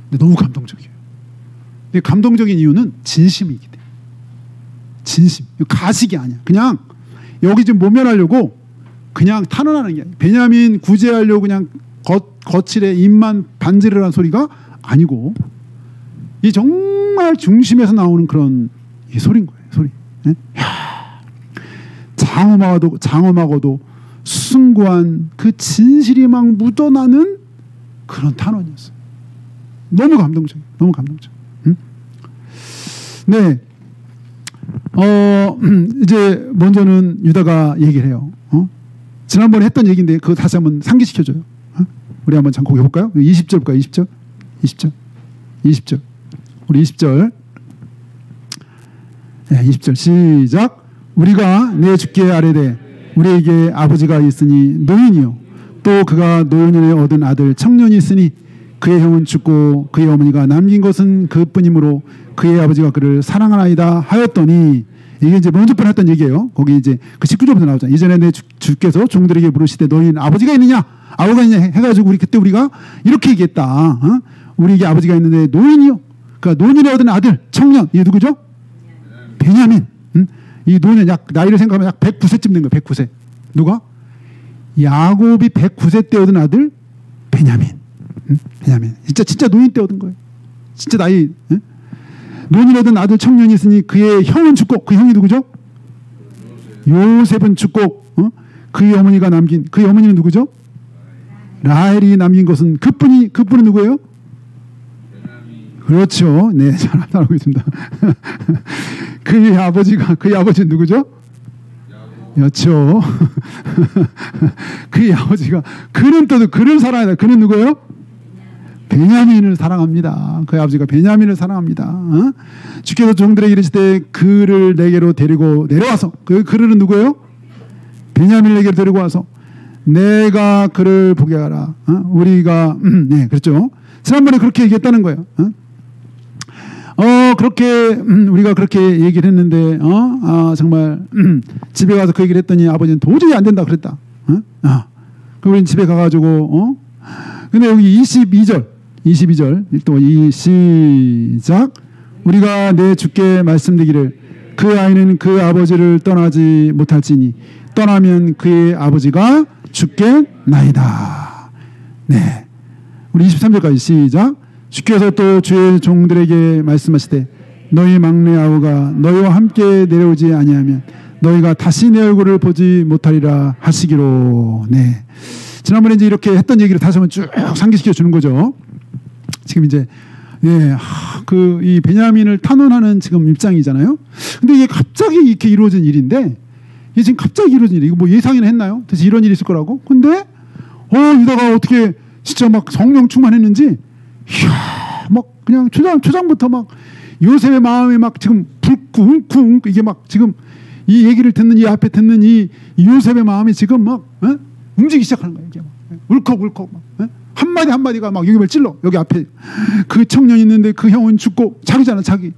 근데 너무 감동적이에요. 근데 감동적인 이유는 진심이기 때문에. 진심. 가식이 아니야. 그냥 여기 좀 모면하려고 그냥 탄원하는 게 아니야. 베냐민 구제하려고 그냥 거칠에 입만 반지르라는 소리가 아니고 이 정말 중심에서 나오는 그런 이 소리인 거예요. 소리. 네? 장엄하고도 숭고한 그 진실이 막 묻어나는 그런 탄원이었어요. 너무 감동적이에요. 너무 감동적. 네. 이제 먼저는 유다가 얘기를 해요. 지난번에 했던 얘기인데 그거 다시 한번 상기시켜줘요. 우리 한번 잠깐 해볼까요? 20절 볼까요? 20절. 우리 20절. 네, 20절 시작. 우리가 내 주께 아뢰되 우리에게 아버지가 있으니 노인이요 또 그가 노인에 얻은 아들 청년이 있으니 그의 형은 죽고 그의 어머니가 남긴 것은 그뿐이므로 그의 아버지가 그를 사랑하나이다 하였더니, 이게 이제 먼저 했던 얘기예요. 거기 이제 그 19절부터 나오잖아요. 이전에 내 주께서 종들에게 물으시되 너희는 아버지가 있느냐 아우가 있느냐 해가지고 그때 우리가 이렇게 얘기했다. 우리에게 아버지가 있는데 노인이요. 그러니까 노인에 얻은 아들 청년, 이게 누구죠? 베냐민. 이 노인은 약 나이를 생각하면 약 109세쯤 된 거예요. 109세. 누가? 야곱이 109세 때 얻은 아들 베냐민. 베냐민. 진짜 노인 때 얻은 거예요. 진짜 나이. 노인이 얻은 아들 청년이 있으니 그의 형은 죽고, 그 형이 누구죠? 요셉은 죽고, 그의 어머니가 남긴, 그의 어머니는 누구죠? 라헬이 남긴 것은 그분은 누구예요? 그렇죠. 네, 잘 알고 있습니다. 그의 아버지는 누구죠? 그렇죠. 그의 아버지가, 그를 사랑한다. 그는 누구예요? 베냐민을 사랑합니다. 그의 아버지가 베냐민을 사랑합니다. 주께서 종들에게 이르시되 그를 내게로 데리고 내려와서, 그는 누구예요? 베냐민을 내게로 데리고 와서 내가 그를 보게 하라. 우리가 네, 그렇죠. 지난번에 그렇게 얘기했다는 거예요. 그렇게 우리가 그렇게 얘기를 했는데 정말 집에 가서 그 얘기를 했더니 아버지는 도저히 안 된다 그랬다. 그럼 우리는 집에 가가지고 근데 여기 22절 또 시작. 우리가 내 주께 말씀드리기를 그 아이는 그 아버지를 떠나지 못할지니 떠나면 그의 아버지가 죽겠나이다. 네, 우리 23절까지 시작. 주께서 또 주의 종들에게 말씀하시되 너희 막내 아우가 너희와 함께 내려오지 아니하면 너희가 다시 내 얼굴을 보지 못하리라 하시기로. 네, 지난번에 이제 이렇게 했던 얘기를 다시 한번 쭉 상기시켜 주는 거죠. 지금 이제 이 베냐민을 탄원하는 지금 입장이잖아요. 근데 이게 갑자기 이렇게 이루어진 일인데, 이게 지금 갑자기 이루어진 일이, 이거 뭐 예상이나 했나요? 대체 이런 일이 있을 거라고? 근데 유다가 어떻게 진짜 막 성령 충만했는지, 이야, 막 그냥 초장부터 막 요셉의 마음에 막 지금 웅쿵 이게 막 지금 이 얘기를 듣는, 이 앞에 듣는 이 요셉의 마음이 지금 막 움직이기 시작하는 거예요. 이게 막 울컥 막 한마디 한마디가 막 여기 말 찔러. 여기 앞에 그 청년이 있는데 그 형은 죽고 자기잖아, 자기.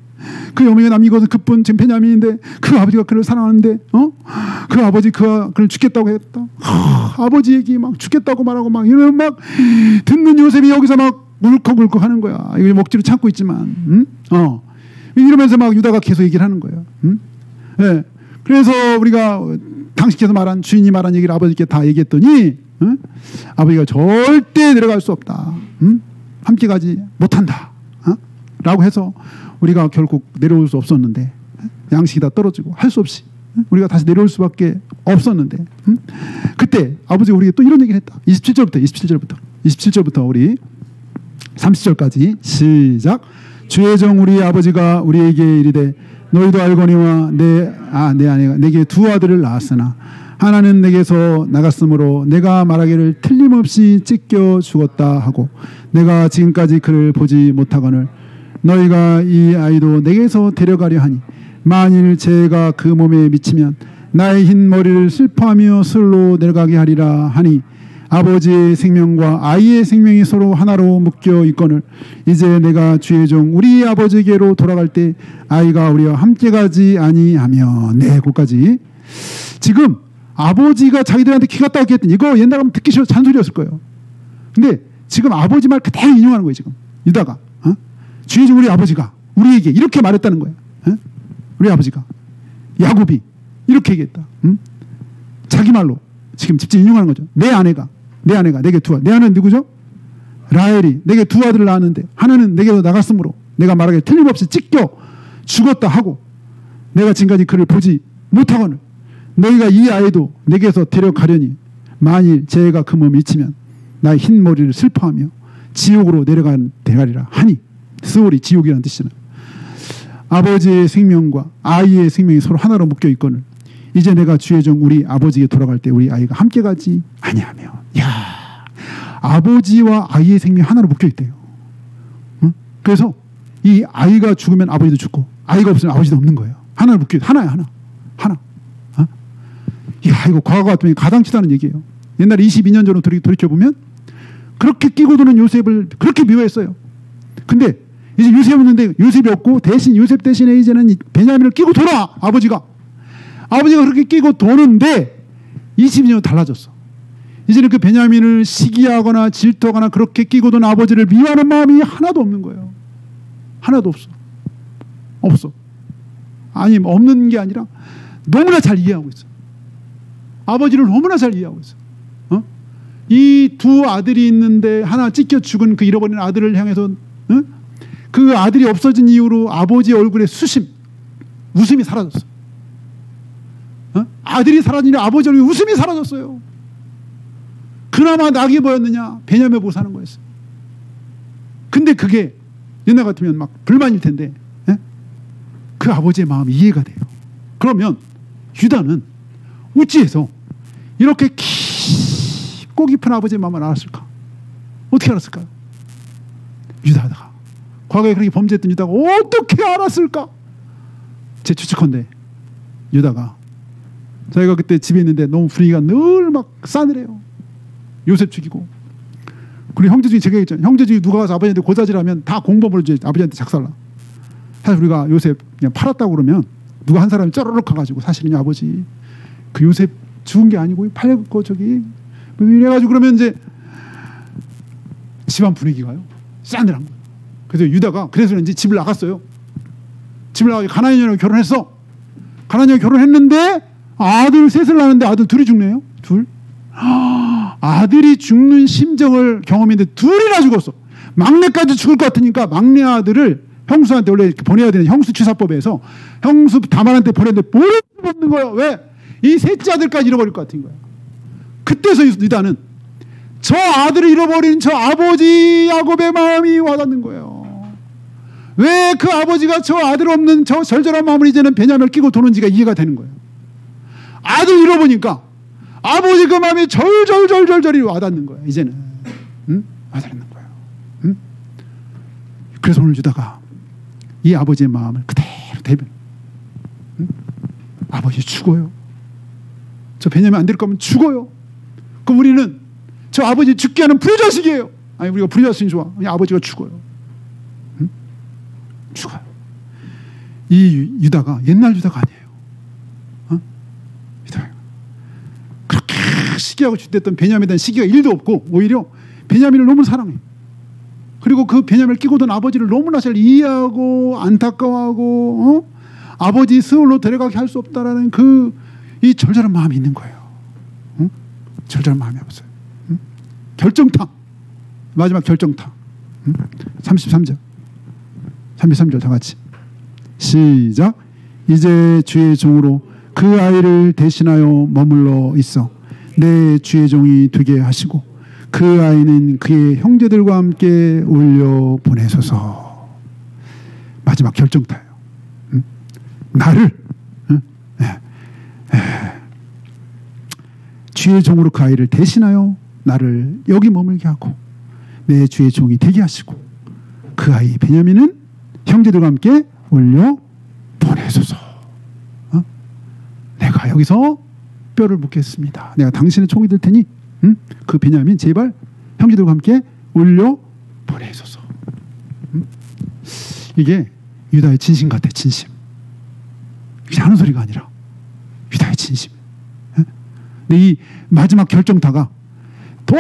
그 어머니가 남이거든 그뿐 지금 베냐민인데 그 아버지가 그를 사랑하는데 그 아버지 그를 죽겠다고 했다. 아버지 얘기 막 죽겠다고 말하고 막 이러면 막 듣는 요셉이 여기서 막 울컥울컥 하는 거야. 이거 먹지로 참고 있지만 이러면서 막 유다가 계속 얘기를 하는 거예요. 네. 그래서 우리가 당시께서 말한 주인이 말한 얘기를 아버지께 다 얘기했더니 아버지가 절대 내려갈 수 없다. 함께 가지 못한다. 라고 해서 우리가 결국 내려올 수 없었는데 양식이 다 떨어지고 할 수 없이 우리가 다시 내려올 수밖에 없었는데 그때 아버지가 우리에게 또 이런 얘기를 했다. 27절부터 우리 30절까지 시작. 주의 종 우리 아버지가 우리에게 이르되 너희도 알거니와 내 아내가 내게 두 아들을 낳았으나 하나는 내게서 나갔으므로 내가 말하기를 틀림없이 찢겨 죽었다 하고 내가 지금까지 그를 보지 못하거늘 너희가 이 아이도 내게서 데려가려 하니 만일 죄가 그 몸에 미치면 나의 흰 머리를 슬퍼하며 술로 내려가게 하리라 하니 아버지의 생명과 아이의 생명이 서로 하나로 묶여 있거늘 이제 내가 주의 종 우리 아버지에게로 돌아갈 때 아이가 우리와 함께 가지 아니하며 네, 거기까지. 지금 아버지가 자기들한테 기 갔다 왔기 했더니 이거 옛날에 하면 듣기 싫어 잔소리였을 거예요. 근데 지금 아버지 말 그대로 인용하는 거예요. 지금 유다가 주의 종 우리 아버지가 우리에게 이렇게 말했다는 거예요. 우리 아버지가 야곱이 이렇게 얘기했다. 자기 말로 지금 직접 인용하는 거죠. 내 아내가 내게 두 아들. 내 아내는 누구죠? 라헬이 내게 두 아들을 낳았는데 하나는 내게로 나갔으므로 내가 말하기를 틀림없이 찢겨 죽었다 하고 내가 지금까지 그를 보지 못하거늘 너희가 이 아이도 내게서 데려가려니 만일 죄가 그 몸에 미치면 나의 흰 머리를 슬퍼하며 지옥으로 내려가리라 하니 스월이 지옥이라는 뜻이잖아요. 아버지의 생명과 아이의 생명이 서로 하나로 묶여 있거늘 이제 내가 주의 종 우리 아버지에게 돌아갈 때 우리 아이가 함께 가지 아니하며. 야, 아버지와 아이의 생명이 하나로 묶여 있대요. 그래서 이 아이가 죽으면 아버지도 죽고 아이가 없으면 아버지도 없는 거예요. 하나로 묶여 하나야 하나. 야, 이거 과거 같으면 가당치다는 얘기예요. 옛날에 22년 전으로 돌이켜 보면 그렇게 끼고 도는 요셉을 그렇게 미워했어요. 근데 이제 요셉이 없는데 요셉이 없고 대신 요셉 대신에 이제는 베냐민을 끼고 돌아. 아버지가 그렇게 끼고 도는데 22년 달라졌어. 이제는 그 베냐민을 시기하거나 질투하거나 그렇게 끼고 도는 아버지를 미워하는 마음이 하나도 없는 거예요. 하나도 없어. 아니 없는 게 아니라 너무나 잘 이해하고 있어. 아버지를 너무나 잘 이해하고 있어. 이 두 아들이 있는데 하나 찢겨 죽은 그 잃어버린 아들을 향해서 그 아들이 없어진 이후로 아버지 얼굴에 웃음이 사라졌어. 아들이 사라지니 아버지 얼굴에 웃음이 사라졌어요. 그나마 낙이 보였느냐? 베냐민 보고 사는 거였어. 근데 그게 옛날 같으면 막 불만일 텐데 그 아버지의 마음이 이해가 돼요. 그러면 유다는 어찌해서 이렇게 깊고 깊은 아버지의 마음을 알았을까? 어떻게 알았을까요? 유다가 과거에 그렇게 범죄했던 유다가 어떻게 알았을까? 제 추측컨대 유다가 저희가 그때 집에 있는데 너무 분위기가 늘 막 싸늘해요. 요셉 죽이고 그리고 형제 중에 제가 했잖아요. 형제 중에 누가 가서 아버지한테 고자질하면 다 공범을 줘야지 아버지한테 작살나. 사실 우리가 요셉 그냥 팔았다고 그러면 누가 한 사람이 쪼르륵 가가지고 사실은요 아버지 그 요셉 죽은 게 아니고 팔고 저기 이래가지고 그러면 이제 집안 분위기가요 싸늘한 거예요. 그래서 유다가 그래서 이제 집을 나갔어요. 집을 나가서 가나안 여인하고 결혼했어. 가나안 여인 결혼했는데 아들 셋을 낳았는데 아들 둘이 죽네요. 둘. 아들이 죽는 심정을 경험했는데 둘이나 죽었어. 막내까지 죽을 것 같으니까 막내 아들을 형수한테 원래 보내야 되는 형수취사법에서 형수 다말한테 보냈는데 보낼 수가 없는 거예요. 왜? 이 셋째 아들까지 잃어버릴 것 같은 거야. 그때서 유다는 저 아들을 잃어버린 저 아버지 야곱의 마음이 와닿는 거예요. 왜 그 아버지가 저 아들 없는 저 절절한 마음을 이제는 베냐민을 끼고 도는지가 이해가 되는 거예요. 아들 잃어보니까 아버지 그 마음이 절절절절절이 와닿는 거예요. 이제는 와닿는 거예요. 그래서 오늘 유다가 이 아버지의 마음을 그대로 대변. 아버지 죽어요. 저 베냐민 안 될 거면 죽어요. 그럼 우리는 저 아버지 죽게 하는 불자식이에요. 아니 우리가 부르짖었으니 좋아. 아버지가 죽어요. 응? 죽어요. 이 유다가 옛날 유다가 아니에요. 어? 유다가 그렇게 시기하고 주됐던 베냐민에 대한 시기가 1도 없고 오히려 베냐민을 너무 사랑해. 그리고 그 베냐민을 끼고 든 아버지를 너무나 잘 이해하고 안타까워하고 아버지 스올로 데려가게 할 수 없다라는 이 절절한 마음이 있는 거예요. 응? 절절한 마음이 없어요. 응? 결정타. 마지막 결정타. 응? 33절. 33절 다 같이. 시작. 이제 주의 종으로 그 아이를 대신하여 머물러 있어 내 주의 종이 되게 하시고 그 아이는 그의 형제들과 함께 올려 보내소서. 마지막 결정타예요. 응? 나를 주의 종으로 그 아이를 대신하여 나를 여기 머물게 하고 내 주의 종이 되게 하시고 그 아이 베냐민은 형제들과 함께 올려 보내소서. 내가 여기서 뼈를 묻겠습니다. 내가 당신의 총이 될 테니 그 베냐민 제발 형제들과 함께 올려 보내소서. 이게 유다의 진심 같아. 진심. 이게 하는 소리가 아니라 유다의 진심. 근데 이 마지막 결정타가 더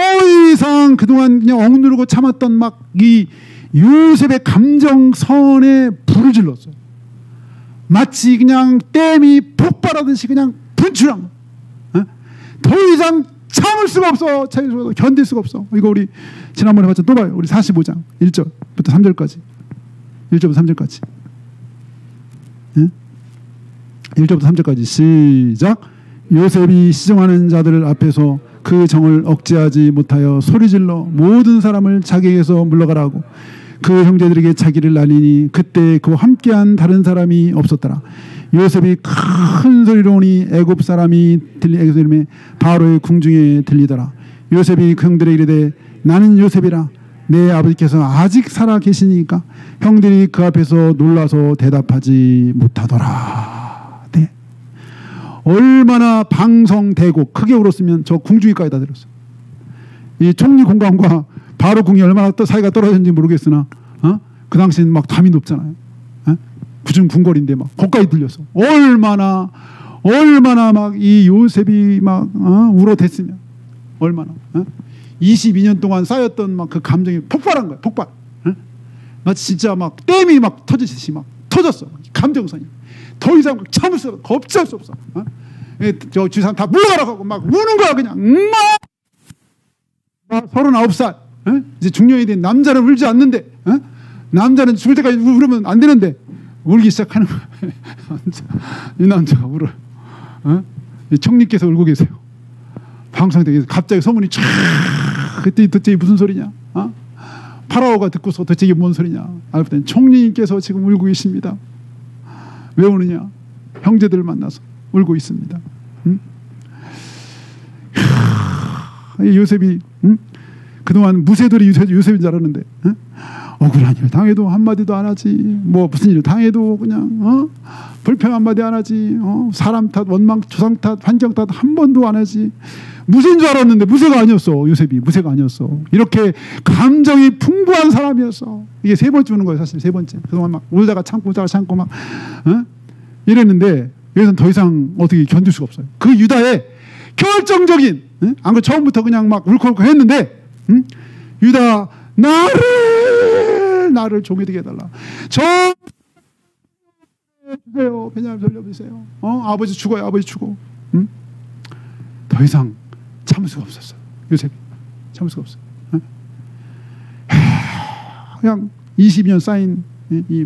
이상 그동안 그냥 억누르고 참았던 막 이 요셉의 감정선에 불을 질렀어요. 마치 그냥 댐이 폭발하듯이 그냥 분출한 거. 더 이상 참을 수가 없어. 견딜 수가 없어. 이거 우리 지난번에 봤죠. 또 봐요. 우리 45장 1절부터 3절까지. 1절부터 3절까지. 1절부터 3절까지 시작. 요셉이 시정하는 자들 앞에서 그 정을 억제하지 못하여 소리질러 모든 사람을 자기에게서 물러가라 하고 그 형제들에게 자기를 날리니 그때 그와 함께한 다른 사람이 없었더라. 요셉이 큰 소리로 오니 애굽 사람이 애굽 바로의 궁중에 들리더라. 요셉이 그 형들에게 이르되 나는 요셉이라 내 아버지께서 아직 살아 계시니까 형들이 그 앞에서 놀라서 대답하지 못하더라. 네. 얼마나 방성되고 크게 울었으면 저 궁중에까지 다 들었어. 이 총리 공간과 바로 궁이 얼마나 또 사이가 떨어졌는지 모르겠으나 그 당시엔 막 담이 높잖아요. 구중 궁궐인데 막 거기까지 들렸어. 얼마나 막 이 요셉이 막 울어댔으면 얼마나 22년 동안 쌓였던 막 그 감정이 폭발한 거야. 폭발. 마치 진짜 막 댐이 막 터지듯이 막 터졌어. 감정선이 더 이상 참을 수 없어. 겁할 수 없어. 저 주사람 다 물러가라고 하고 막 우는 거야 그냥. 막 39살 이제 중년이 된 남자는 울지 않는데 남자는 죽을 때까지 울으면 안 되는데 울기 시작하는 거야. 이 남자가 울어요. 총리께서 울고 계세요. 방송되게 갑자기 소문이 쫙. 그때 도대체 무슨 소리냐? 파라오가 듣고서 도대체 이게 뭔 소리냐? 알고 봤더니 총리께서 지금 울고 계십니다. 왜 우느냐? 형제들을 만나서 울고 있습니다. 요셉이 그동안 무쇠돌이 요셉인 줄 알았는데 억울한 일 당해도 한마디도 안 하지. 뭐 무슨 일 당해도 그냥 불평 한마디 안 하지. 사람 탓, 원망, 조상 탓, 환경 탓 한 번도 안 하지. 무쇠인 줄 알았는데 무쇠가 아니었어. 요셉이 무쇠가 아니었어. 이렇게 감정이 풍부한 사람이었어. 이게 세 번째 우는 거예요. 사실 세 번째. 그동안 막 울다가 참고 막 이랬는데 여기서는 더 이상 어떻게 견딜 수가 없어요. 그 유다의 결정적인 안 그래도 처음부터 그냥 막 울컥울컥 했는데 유다 나를 종이 되게 해달라. 주세요. 베냐민 살려주세요. 아버지 죽어요. 아버지 죽어. 더 이상 참을 수가 없었어요. 요셉이 참을 수가 없어요. 그냥 22년 쌓인 이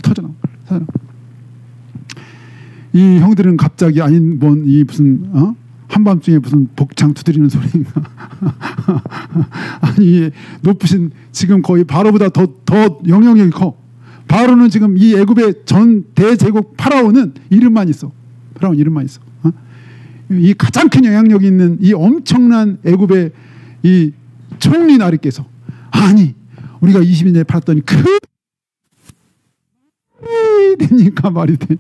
터져나온 거예요. 이 형들은 갑자기 아닌 이 무슨 한밤중에 무슨 복창 두드리는 소리인가? 아니 높으신 지금 거의 바로보다 더 영향력이 커. 바로는 지금 이 애굽의 전 대제국 파라오는 이름만 있어. 파라오는 이름만 있어. 이 가장 큰 영향력이 있는 이 엄청난 애굽의 이 총리 나리께서 아니 우리가 20년 전에 팔았더니 그 됩니까 말이 돼.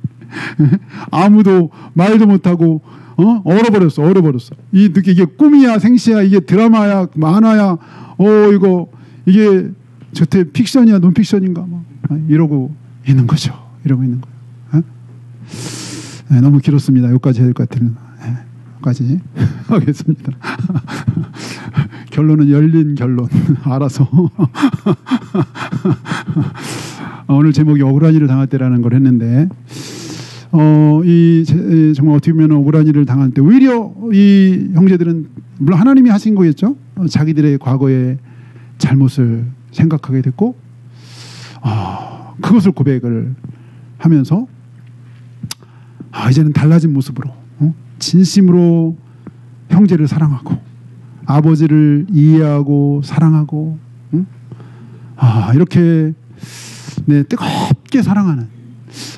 아무도 말도 못하고 얼어버렸어. 이게 꿈이야 생시야, 이게 드라마야 만화야, 이게 저때 픽션이야 논픽션인가 이러고 있는 거죠. 네, 너무 길었습니다. 여기까지 해야 될 것 같아요. 네, 여기까지 하겠습니다. 결론은 열린 결론. 알아서. 오늘 제목이 억울한 일을 당할 때라는 걸 했는데, 정말 어떻게 보면 억울한 일을 당할 때 오히려 이 형제들은 물론 하나님이 하신 거겠죠. 자기들의 과거의 잘못을 생각하게 됐고, 그것을 고백을 하면서 이제는 달라진 모습으로 진심으로 형제를 사랑하고 아버지를 이해하고 사랑하고 이렇게 뜨겁게 사랑하는,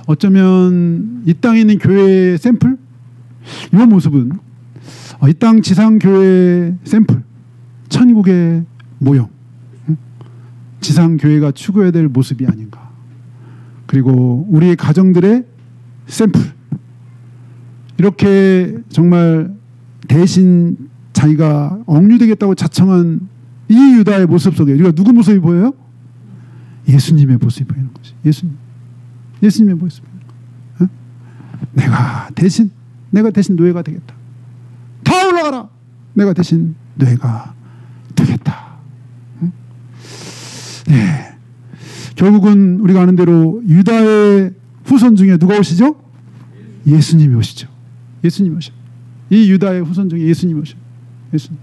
어쩌면 이 땅에 있는 교회의 샘플, 이 모습은 이 땅 지상교회의 샘플, 천국의 모형, 지상교회가 추구해야 될 모습이 아닌가. 그리고 우리의 가정들의 샘플, 이렇게 정말 대신 자기가 억류되겠다고 자청한 이 유다의 모습 속에 우리가 누구 모습이 보여요? 예수님의 모습이 보이는 거지. 예수님의 모습이 보이는 거야. 내가 대신 노예가 되겠다. 다 올라가라. 내가 대신 노예가 되겠다. 네. 결국은 우리가 아는 대로 유다의 후손 중에 누가 오시죠? 예수님이 오시죠. 이 유다의 후손 중에 예수님이 오셔요. 예수님.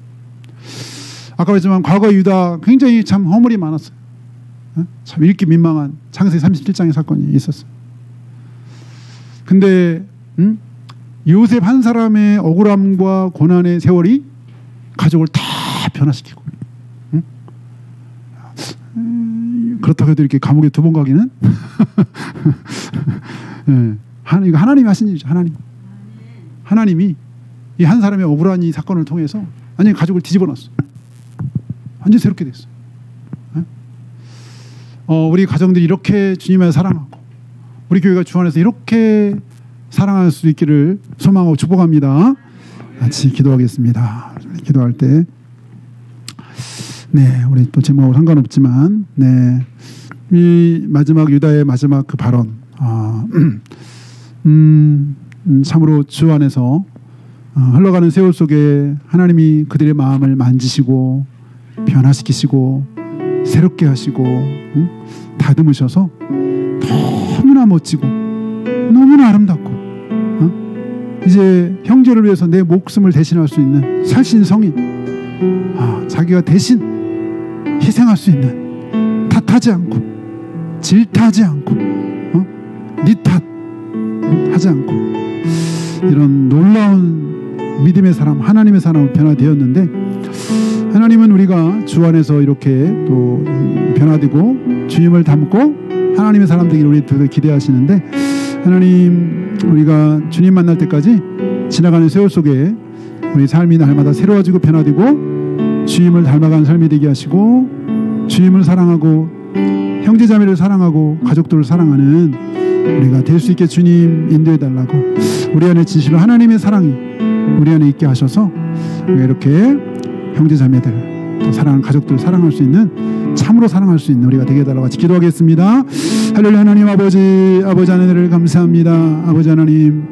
아까 말했지만 과거 유다 굉장히 참 허물이 많았어요. 참 읽기 민망한 창세기 37장의 사건이 있었어요. 근데 요셉 한 사람의 억울함과 고난의 세월이 가족을 다 변화시키고, 그렇다고 해도 이렇게 감옥에 2번 가기는 네. 이거 하나님이 하신 일이죠. 하나님이 이 한 사람의 억울한 이 사건을 통해서 완전히 가족을 뒤집어 놨어. 완전히 새롭게 됐어. 우리 가정들이 이렇게 주님을 사랑하고 우리 교회가 주 안에서 이렇게 사랑할 수 있기를 소망하고 축복합니다. 같이 기도하겠습니다. 기도할 때 우리 또 제목하고 상관없지만 이 마지막 유다의 마지막 그 발언, 참으로 주 안에서 흘러가는 세월 속에 하나님이 그들의 마음을 만지시고 변화시키시고 새롭게 하시고 다듬으셔서 너무나 멋지고 너무나 아름답고 이제 형제를 위해서 내 목숨을 대신할 수 있는 살신 성인, 자기가 대신 희생할 수 있는, 탓하지 않고 질타하지 않고 니 탓하지 않고 이런 놀라운 믿음의 사람, 하나님의 사람으로 변화되었는데, 하나님은 우리가 주 안에서 이렇게 또 변화되고 주님을 닮고 하나님의 사람 되기를 우리들 기대하시는데, 하나님 우리가 주님 만날 때까지 지나가는 세월 속에 우리 삶이 날마다 새로워지고 변화되고 주님을 닮아가는 삶이 되게 하시고, 주님을 사랑하고 형제자매를 사랑하고 가족들을 사랑하는 우리가 될 수 있게 주님 인도해 달라고, 우리 안에 진실로 하나님의 사랑이 우리 안에 있게 하셔서 이렇게 형제자매들, 사랑하는 가족들을 사랑할 수 있는, 참으로 사랑할 수 있는 우리가 되게 해달라고 같이 기도하겠습니다. 할렐루야. 하나님 아버지 하나님을 감사합니다. 아버지 하나님,